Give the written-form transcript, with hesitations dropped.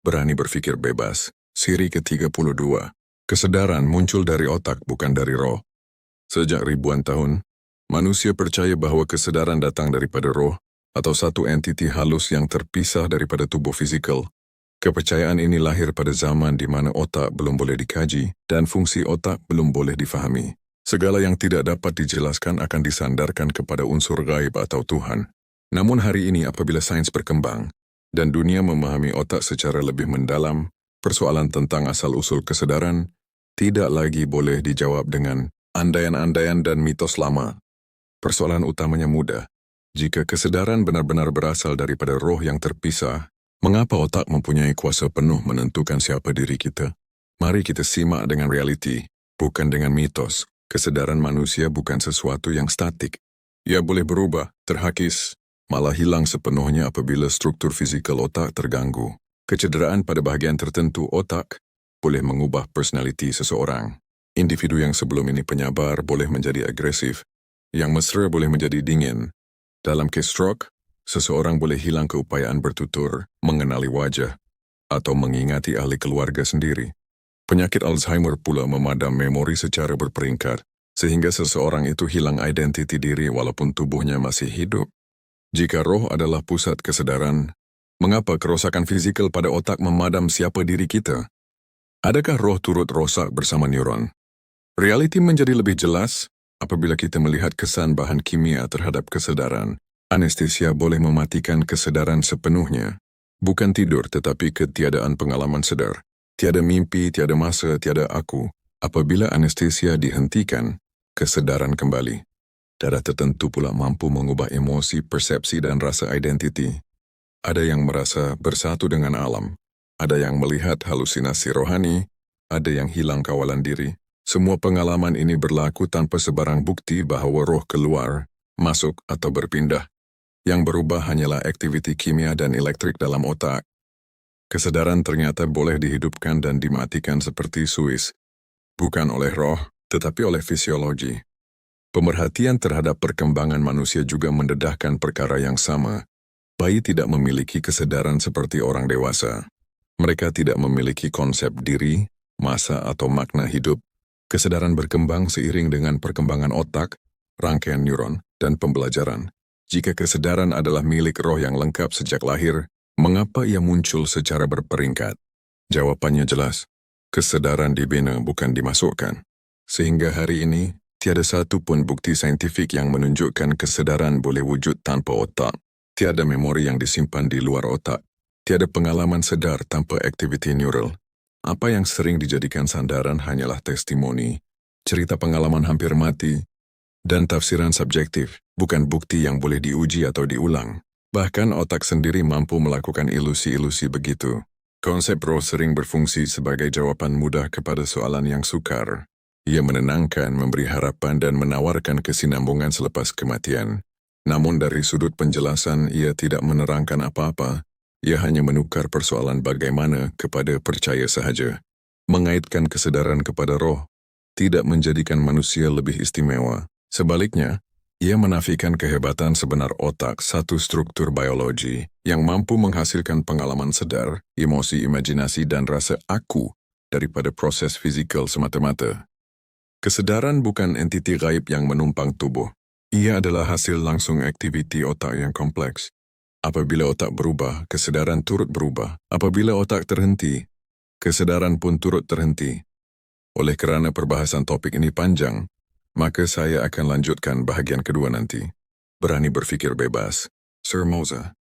Berani berpikir bebas. Siri ke-32. Kesadaran muncul dari otak, bukan dari roh. Sejak ribuan tahun, manusia percaya bahwa kesadaran datang daripada roh atau satu entiti halus yang terpisah daripada tubuh fisikal. Kepercayaan ini lahir pada zaman di mana otak belum boleh dikaji dan fungsi otak belum boleh difahami. Segala yang tidak dapat dijelaskan akan disandarkan kepada unsur gaib atau Tuhan. Namun hari ini apabila sains berkembang dan dunia memahami otak secara lebih mendalam, persoalan tentang asal-usul kesadaran tidak lagi boleh dijawab dengan andaian-andaian dan mitos lama. Persoalan utamanya mudah. Jika kesadaran benar-benar berasal daripada roh yang terpisah, mengapa otak mempunyai kuasa penuh menentukan siapa diri kita? Mari kita simak dengan realiti, bukan dengan mitos. Kesadaran manusia bukan sesuatu yang statik. Ia boleh berubah, terhakis, malah hilang sepenuhnya apabila struktur fisikal otak terganggu. Kecederaan pada bahagian tertentu otak boleh mengubah personaliti seseorang. Individu yang sebelum ini penyabar boleh menjadi agresif, yang mesra boleh menjadi dingin. Dalam kes stroke, seseorang boleh hilang keupayaan bertutur, mengenali wajah, atau mengingati ahli keluarga sendiri. Penyakit Alzheimer pula memadam memori secara berperingkat, sehingga seseorang itu hilang identiti diri walaupun tubuhnya masih hidup. Jika roh adalah pusat kesadaran, mengapa kerosakan fizikal pada otak memadam siapa diri kita? Adakah roh turut rosak bersama neuron? Realiti menjadi lebih jelas apabila kita melihat kesan bahan kimia terhadap kesadaran. Anestesia boleh mematikan kesadaran sepenuhnya. Bukan tidur tetapi ketiadaan pengalaman sedar. Tiada mimpi, tiada masa, tiada aku. Apabila anestesia dihentikan, kesadaran kembali. Darah tertentu pula mampu mengubah emosi, persepsi dan rasa identiti. Ada yang merasa bersatu dengan alam. Ada yang melihat halusinasi rohani. Ada yang hilang kawalan diri. Semua pengalaman ini berlaku tanpa sebarang bukti bahawa roh keluar, masuk atau berpindah. Yang berubah hanyalah aktiviti kimia dan elektrik dalam otak. Kesadaran ternyata boleh dihidupkan dan dimatikan seperti suis. Bukan oleh roh, tetapi oleh fisiologi. Pemerhatian terhadap perkembangan manusia juga mendedahkan perkara yang sama. Bayi tidak memiliki kesadaran seperti orang dewasa. Mereka tidak memiliki konsep diri, masa atau makna hidup. Kesadaran berkembang seiring dengan perkembangan otak, rangkaian neuron, dan pembelajaran. Jika kesadaran adalah milik roh yang lengkap sejak lahir, mengapa ia muncul secara berperingkat? Jawabannya jelas. Kesadaran dibina bukan dimasukkan. Sehingga hari ini, tiada satu pun bukti saintifik yang menunjukkan kesadaran boleh wujud tanpa otak. Tiada memori yang disimpan di luar otak. Tiada pengalaman sedar tanpa aktiviti neural. Apa yang sering dijadikan sandaran hanyalah testimoni, cerita pengalaman hampir mati, dan tafsiran subjektif, bukan bukti yang boleh diuji atau diulang. Bahkan otak sendiri mampu melakukan ilusi-ilusi begitu. Konsep roh sering berfungsi sebagai jawaban mudah kepada soalan yang sukar. Ia menenangkan, memberi harapan dan menawarkan kesinambungan selepas kematian. Namun dari sudut penjelasan, ia tidak menerangkan apa-apa. Ia hanya menukar persoalan bagaimana kepada percaya sahaja. Mengaitkan kesadaran kepada roh tidak menjadikan manusia lebih istimewa. Sebaliknya, ia menafikan kehebatan sebenar otak, satu struktur biologi yang mampu menghasilkan pengalaman sedar, emosi, imajinasi, dan rasa aku daripada proses fisikal semata-mata. Kesadaran bukan entiti gaib yang menumpang tubuh. Ia adalah hasil langsung aktiviti otak yang kompleks. Apabila otak berubah, kesadaran turut berubah. Apabila otak terhenti, kesadaran pun turut terhenti. Oleh kerana perbahasan topik ini panjang, maka saya akan lanjutkan bahagian kedua nanti. Berani berfikir bebas. Sir Moza.